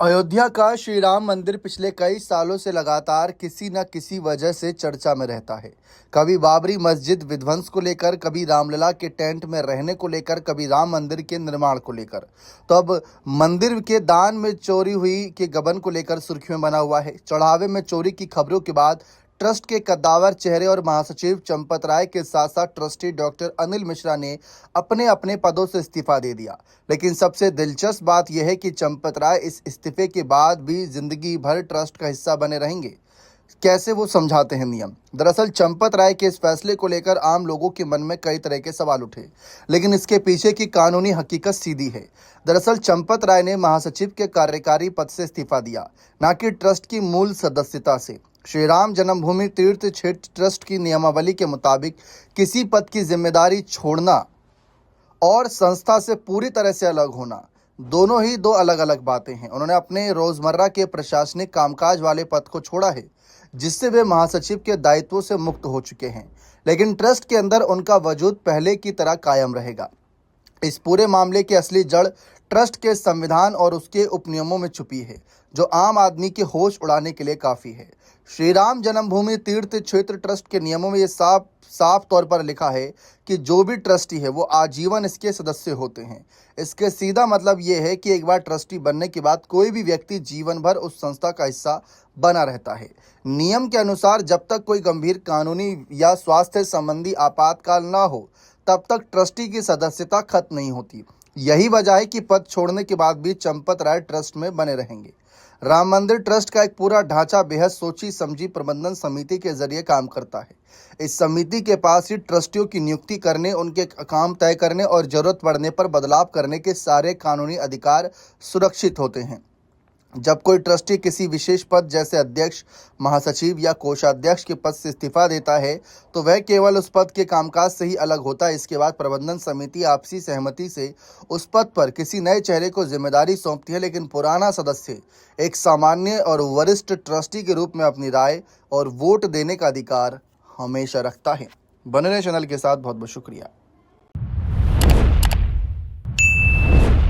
अयोध्या का श्री राम मंदिर पिछले कई सालों से लगातार किसी न किसी वजह से चर्चा में रहता है। कभी बाबरी मस्जिद विध्वंस को लेकर, कभी रामलला के टेंट में रहने को लेकर, कभी राम मंदिर के निर्माण को लेकर, तो अब मंदिर के दान में चोरी हुई के गबन को लेकर सुर्खियों में बना हुआ है। चढ़ावे में चोरी की खबरों के बाद ट्रस्ट के कद्दावर चेहरे और महासचिव चंपत राय के साथ साथ ट्रस्टी डॉक्टर अनिल मिश्रा ने अपने अपने पदों से इस्तीफा दे दिया। लेकिन सबसे दिलचस्प बात यह है कि चंपत राय इस इस्तीफे के बाद भी जिंदगी भर ट्रस्ट का हिस्सा बने रहेंगे। कैसे वो समझाते हैं नियम। दरअसल चंपत राय के इस फैसले को लेकर आम लोगों के मन में कई तरह के सवाल उठे, लेकिन इसके पीछे की कानूनी हकीकत सीधी है। दरअसल चंपत राय ने महासचिव के कार्यकारी पद से इस्तीफा दिया, न कि ट्रस्ट की मूल सदस्यता से। श्री राम जन्मभूमि तीर्थ क्षेत्र ट्रस्ट की नियमावली के मुताबिक किसी पद की जिम्मेदारी छोड़ना और संस्था से पूरी तरह से अलग होना, दोनों ही दो अलग अलग बातें हैं। उन्होंने अपने रोजमर्रा के प्रशासनिक कामकाज वाले पद को छोड़ा है, जिससे वे महासचिव के दायित्वों से मुक्त हो चुके हैं, लेकिन ट्रस्ट के अंदर उनका वजूद पहले की तरह कायम रहेगा। इस पूरे मामले की असली जड़ ट्रस्ट के संविधान और उसके उपनियमों में छुपी है, जो आम आदमी के होश उड़ाने के लिए काफी है। श्री राम जन्मभूमि तीर्थ क्षेत्र ट्रस्ट के नियमों में ये साफ साफ तौर पर लिखा है कि जो भी ट्रस्टी है वो आजीवन इसके सदस्य होते हैं। इसके सीधा मतलब ये है कि एक बार ट्रस्टी बनने के बाद कोई भी व्यक्ति जीवन भर उस संस्था का हिस्सा बना रहता है। नियम के अनुसार जब तक कोई गंभीर कानूनी या स्वास्थ्य संबंधी आपातकाल न हो, तब तक ट्रस्टी की सदस्यता खत्म नहीं होती। यही वजह है कि पद छोड़ने के बाद भी चंपत राय ट्रस्ट में बने रहेंगे। राम मंदिर ट्रस्ट का एक पूरा ढांचा बेहद सोची समझी प्रबंधन समिति के जरिए काम करता है। इस समिति के पास ही ट्रस्टियों की नियुक्ति करने, उनके काम तय करने और जरूरत पड़ने पर बदलाव करने के सारे कानूनी अधिकार सुरक्षित होते हैं। जब कोई ट्रस्टी किसी विशेष पद जैसे अध्यक्ष, महासचिव या कोषाध्यक्ष के पद से इस्तीफा देता है, तो वह केवल उस पद के कामकाज से ही अलग होता है। इसके बाद प्रबंधन समिति आपसी सहमति से उस पद पर किसी नए चेहरे को जिम्मेदारी सौंपती है, लेकिन पुराना सदस्य एक सामान्य और वरिष्ठ ट्रस्टी के रूप में अपनी राय और वोट देने का अधिकार हमेशा रखता है। बने रहे चैनल के साथ। बहुत बहुत शुक्रिया।